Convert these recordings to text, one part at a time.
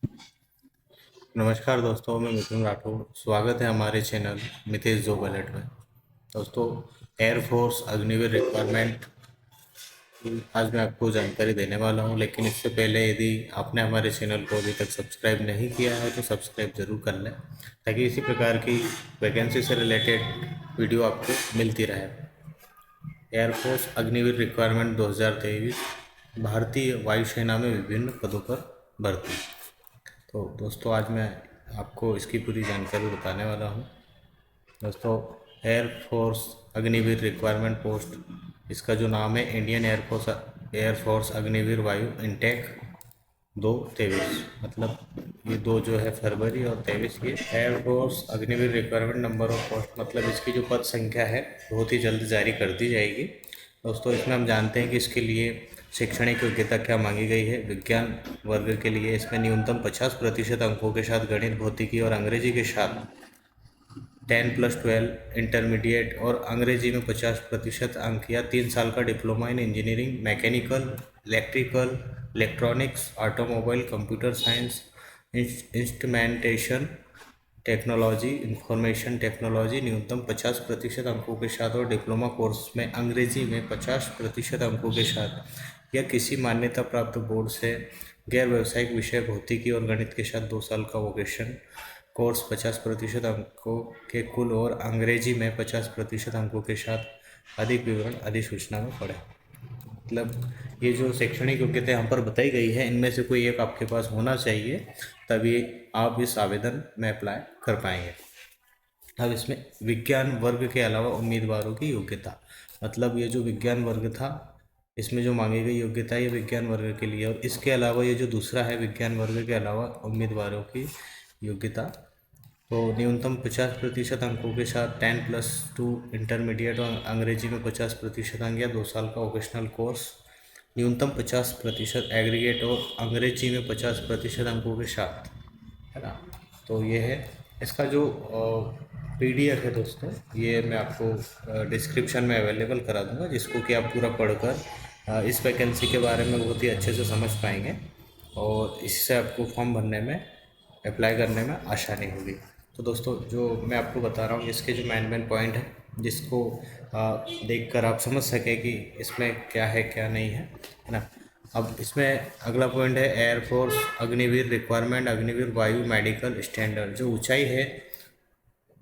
नमस्कार दोस्तों, मैं मिथुन राठौर। स्वागत है हमारे चैनल मितेश जो बलेट में। दोस्तों, एयरफोर्स अग्निवीर रिक्वायरमेंट की आज मैं आपको जानकारी देने वाला हूं, लेकिन इससे पहले यदि आपने हमारे चैनल को अभी तक सब्सक्राइब नहीं किया है तो सब्सक्राइब ज़रूर कर लें, ताकि इसी प्रकार की वैकेंसी से रिलेटेड वीडियो आपको मिलती रहे। एयरफोर्स अग्निवीर रिक्वायरमेंट 2023 भारतीय वायुसेना में विभिन्न पदों पर भर्ती। तो दोस्तों, आज मैं आपको इसकी पूरी जानकारी बताने वाला हूँ। दोस्तों, एयरफोर्स अग्निवीर रिक्वायरमेंट पोस्ट, इसका जो नाम है इंडियन एयरफोर्स अग्निवीर वायु इनटेक 2-23, मतलब ये दो जो है फरवरी और 23, ये air force Agniveer requirement number of post, मतलब इसकी जो पद संख्या है बहुत ही जल्द जारी कर दी जाएगी। दोस्तों, इसमें हम जानते हैं कि इसके लिए शैक्षणिक योग्यता क्या मांगी गई है। विज्ञान वर्ग के लिए इसमें न्यूनतम 50% अंकों के साथ गणित, भौतिकी और अंग्रेजी के साथ 10+12 इंटरमीडिएट और अंग्रेजी में 50% अंक या 3 साल का diploma in engineering, mechanical, electrical, electronics, automobile, computer science, instrumentation technology, information technology न्यूनतम 50% अंकों के साथ और डिप्लोमा कोर्स में अंग्रेजी में 50% अंकों के साथ या किसी मान्यता प्राप्त बोर्ड से गैर व्यावसायिक विषय भौतिकी और गणित के साथ 2 साल का वोकेशन कोर्स 50% अंकों के कुल और अंग्रेजी में 50% अंकों के साथ। अधिक विवरण अधिसूचना में पढ़ें। मतलब ये जो शैक्षणिक योग्यता यहाँ पर बताई गई है, इनमें से कोई एक आपके पास होना चाहिए, तभी आप इस आवेदन में अप्लाई कर पाएंगे। अब इसमें विज्ञान वर्ग के अलावा उम्मीदवारों की योग्यता, मतलब ये जो विज्ञान वर्ग था, इसमें जो मांगी गई योग्यता ये विज्ञान वर्ग के लिए, और इसके अलावा ये जो दूसरा है विज्ञान वर्ग के अलावा उम्मीदवारों की योग्यता, तो न्यूनतम 50% अंकों के साथ 10+2 इंटरमीडिएट और अंग्रेजी में 50% अंक या 2 साल का वोकेशनल कोर्स, न्यूनतम 50% एग्रीगेट और अंग्रेजी में 50% अंकों के साथ, है ना। तो ये है इसका जो PDF है दोस्तों, ये मैं आपको डिस्क्रिप्शन में अवेलेबल करा दूंगा, जिसको कि आप पूरा पढ़कर इस वैकेंसी के बारे में बहुत ही अच्छे से समझ पाएंगे और इससे आपको फॉर्म भरने में, अप्लाई करने में आसानी होगी। तो दोस्तों, जो मैं आपको बता रहा हूँ इसके जो मेन मेन पॉइंट है, जिसको देखकर आप समझ सकें कि इसमें क्या है क्या नहीं है ना। अब इसमें अगला पॉइंट है एयरफोर्स अग्निवीर रिक्वायरमेंट अग्निवीर वायु मेडिकल स्टैंडर्ड। जो ऊंचाई है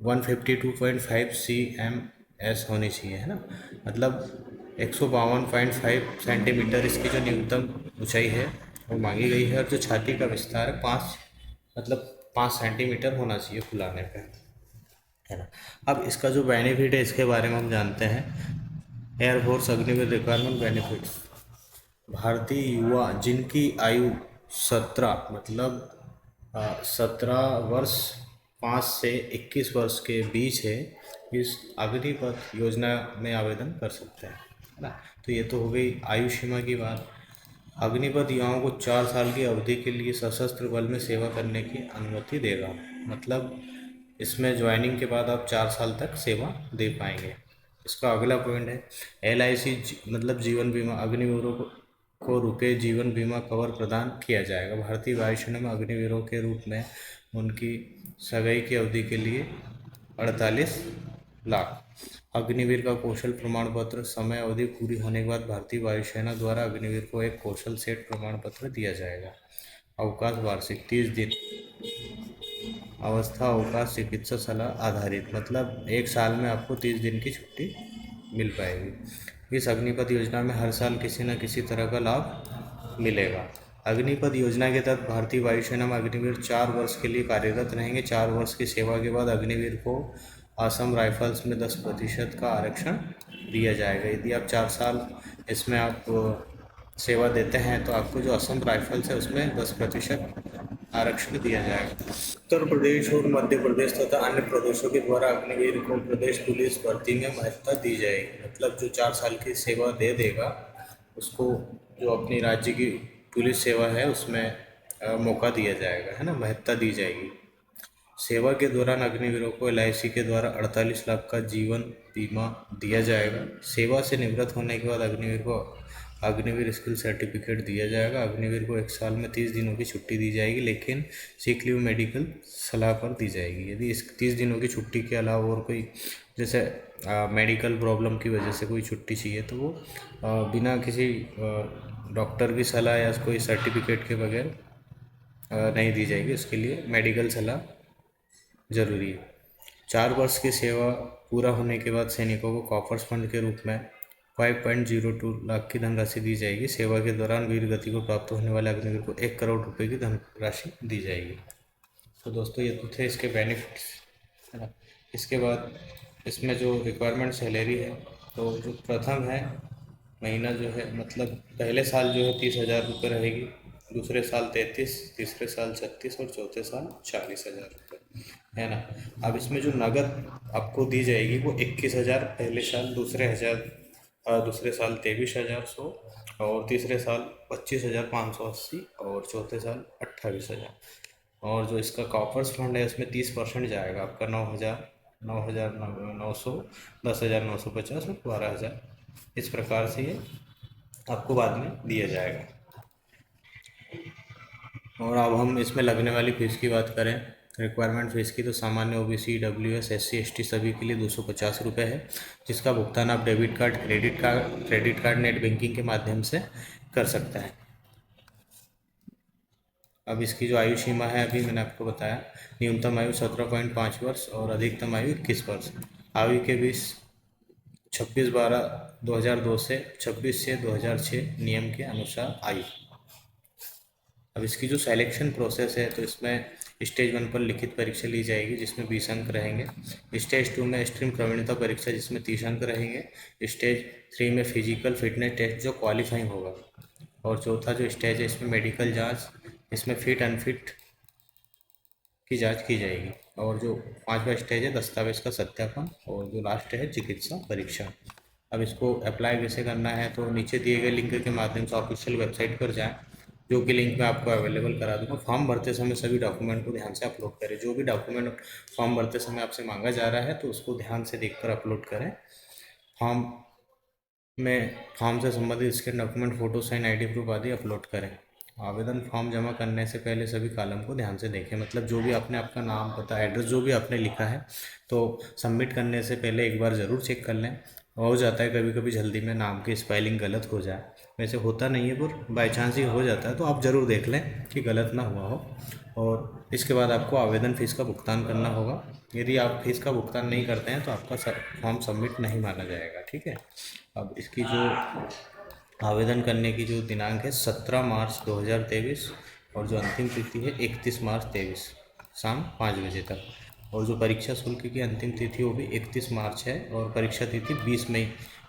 152.5 CMS होनी चाहिए, है ना। मतलब 152.5 सेंटीमीटर इसकी जो न्यूनतम ऊंचाई है वो मांगी गई है, और जो छाती का विस्तार है 5 सेंटीमीटर होना चाहिए फुलाने पे, है ना। अब इसका जो बेनिफिट है इसके बारे में हम जानते हैं। Air force Agniveer requirement benefits, Bharatiya Yuva जिनकी आयु 17, मतलब 17 वर्ष 5 से 21 वर्ष के बीच है, इस अग्निपथ योजना में आवेदन कर सकते हैं, है ना। तो ये तो हो गई आयु सीमा की बात। अग्निपथ युवाओं को 4 साल की अवधि के लिए सशस्त्र बल में सेवा करने की अनुमति देगा, मतलब इसमें ज्वाइनिंग के बाद आप 4 साल तक सेवा दे पाएंगे। इसका अगला पॉइंट है LIC, मतलब जीवन बीमा। अग्निवीरों को रुपये जीवन बीमा कवर प्रदान किया जाएगा। भारतीय वायुसेना में अग्निवीरों के रूप में उनकी सगाई की अवधि के लिए 48 लाख। अग्निवीर का कौशल प्रमाण पत्र, समय अवधि पूरी होने के बाद भारतीय वायुसेना द्वारा अग्निवीर को एक कौशल सेट प्रमाण पत्र दिया जाएगा। अवकाश वार्षिक 30 दिन। अवस्था अवकाश चिकित्सा सलाह आधारित, मतलब 1 साल में आपको 30 दिन की छुट्टी मिल पाएगी। इस अग्निपथ योजना में हर साल किसी न किसी तरह का लाभ मिलेगा। अग्निपथ योजना के तहत भारतीय वायुसेना में अग्निवीर 4 वर्ष के लिए कार्यरत रहेंगे। 4 वर्ष की सेवा के बाद अग्निवीर को असम राइफल्स में 10% का आरक्षण दिया जाएगा। यदि आप 4 साल इसमें आप सेवा देते हैं तो आपको जो असम राइफल्स है उसमें 10% आरक्षण दिया जाएगा। उत्तर प्रदेश और मध्य प्रदेश तथा अन्य प्रदेशों के द्वारा अग्निवीर को प्रदेश पुलिस भर्ती में महत्ता दी जाएगी। मतलब जो 4 साल की सेवा दे देगा उसको जो अपनी राज्य की पुलिस सेवा है उसमें मौका दिया जाएगा, है ना, महत्ता दी जाएगी। सेवा के दौरान अग्निवीरों को LIC के द्वारा 48 लाख का जीवन बीमा दिया जाएगा। सेवा से निवृत्त होने के बाद अग्निवीर को अग्निवीर स्किल सर्टिफिकेट दिया जाएगा। अग्निवीर को 1 साल में 30 दिनों की छुट्टी दी जाएगी, लेकिन सिक लीव मेडिकल सलाह पर दी जाएगी। यदि इस 30 दिनों की छुट्टी के अलावा और कोई जैसे मेडिकल प्रॉब्लम की वजह से कोई छुट्टी चाहिए तो वो बिना किसी डॉक्टर की सलाह या कोई सर्टिफिकेट के बगैर नहीं दी जाएगी। उसके लिए मेडिकल सलाह ज़रूरी है। 4 वर्ष की सेवा पूरा होने के बाद सैनिकों को कॉपर्स फंड के रूप में 5.02 लाख की धनराशि दी जाएगी। सेवा के दौरान वीर गति को प्राप्त होने वाले अग्निवीर को 1 करोड़ रुपए की धनराशि दी जाएगी। तो दोस्तों ये तो थे इसके बेनिफिट्स, है ना। इसके बाद इसमें जो रिक्वायरमेंट सैलरी है, तो जो प्रथम है महीना जो है, मतलब पहले साल जो है 30,000 रुपये रहेगी, दूसरे साल 33, तीसरे साल 36 और चौथे साल 40,000 रुपये, है ना। अब इसमें जो नगद आपको दी जाएगी वो 21,000 पहले साल, दूसरे साल 23,100 और तीसरे साल 25,580 और चौथे साल 28,000। और जो इसका कॉपर्स फंड है उसमें 30% जाएगा आपका 9,000, 9,900, 10,950 और 12,000। इस प्रकार से ये आपको बाद में दिया जाएगा। और अब हम इसमें लगने वाली फ़ीस की बात करें, रिक्वायरमेंट फ़ीस की, तो सामान्य ओबीसी, ईडब्ल्यूएस, एससी, एसटी सभी के लिए 250 रुपये है, जिसका भुगतान आप debit card, credit card net banking के माध्यम से कर सकते हैं। अब इसकी जो आयु सीमा है अभी मैंने आपको बताया, न्यूनतम आयु 17.5 वर्ष और अधिकतम आयु 21 वर्ष। आयु के बीच 26/12/2002 से 26/6/2006 नियम के अनुसार आयु। अब इसकी जो सिलेक्शन प्रोसेस है, तो इसमें स्टेज 1 पर लिखित परीक्षा ली जाएगी जिसमें 20 अंक रहेंगे। स्टेज 2 में स्ट्रीम प्रवीणता परीक्षा जिसमें 30 अंक रहेंगे। स्टेज 3 में फिजिकल फिटनेस टेस्ट जो क्वालिफाइंग होगा। और चौथा जो स्टेज है इसमें मेडिकल जांच, इसमें फिट अनफिट की जांच की जाएगी। और जो 5वां स्टेज है दस्तावेज का सत्यापन, और जो लास्ट है चिकित्सा परीक्षा। अब इसको अप्लाई कैसे करना है, तो नीचे दिए गए लिंक के माध्यम से ऑफिशियल वेबसाइट पर जाएं, जो कि लिंक मैं आपको अवेलेबल करा दूंगा। फॉर्म भरते समय सभी डॉक्यूमेंट को ध्यान से अपलोड करें। जो भी डॉक्यूमेंट फॉर्म भरते समय आपसे मांगा जा रहा है तो उसको ध्यान से देखकर अपलोड करें। फॉर्म से संबंधित इसके document, photo, sign, ID proof आदि अपलोड करें। आवेदन फॉर्म जमा करने से पहले सभी कॉलम को ध्यान से देखें, मतलब जो भी आपने आपका नाम, पता, एड्रेस जो भी आपने लिखा है, तो सबमिट करने से पहले एक बार ज़रूर चेक कर लें। हो जाता है कभी कभी जल्दी में नाम की स्पेलिंग गलत हो जाए, वैसे होता नहीं है पर बाई चांस ही हो जाता है, तो आप ज़रूर देख लें कि गलत ना हुआ हो। और इसके बाद आपको आवेदन फ़ीस का भुगतान करना होगा। यदि आप फीस का भुगतान नहीं करते हैं तो आपका फॉर्म सबमिट नहीं माना जाएगा, ठीक है। अब इसकी जो आवेदन करने की जो दिनांक है 17 मार्च 2023, और जो अंतिम तिथि है 31 मार्च 2023 शाम 5 बजे तक। और जो परीक्षा शुल्क की अंतिम तिथि वो भी 31 मार्च है, और परीक्षा तिथि 20 मई,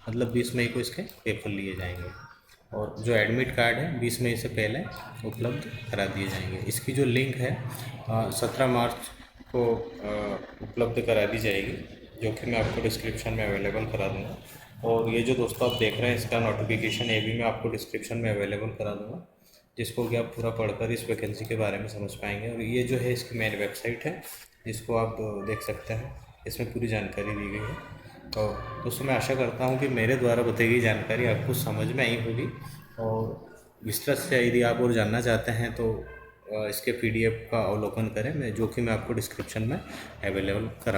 मतलब 20 मई को इसके पेपर लिए जाएंगे। और जो एडमिट कार्ड है 20 मई से पहले उपलब्ध करा दिए जाएंगे। इसकी जो लिंक है 17 मार्च को उपलब्ध करा दी जाएगी, जो कि मैं आपको डिस्क्रिप्शन में अवेलेबल करा दूँगा। और ये जो दोस्तों आप देख रहे हैं इसका नोटिफिकेशन, ये भी मैं आपको डिस्क्रिप्शन में अवेलेबल करा दूँगा, जिसको कि आप पूरा पढ़कर इस वैकेंसी के बारे में समझ पाएंगे। और ये जो है इसकी मेन वेबसाइट है, जिसको आप देख सकते हैं, इसमें पूरी जानकारी दी गई है। तो दोस्तों मैं आशा करता हूँ कि मेरे द्वारा बताई गई जानकारी आपको समझ में आई होगी। और विस्तृत से यदि आप और जानना चाहते हैं तो इसके PDF का अवलोकन करें, जो कि मैं आपको डिस्क्रिप्शन में अवेलेबल करा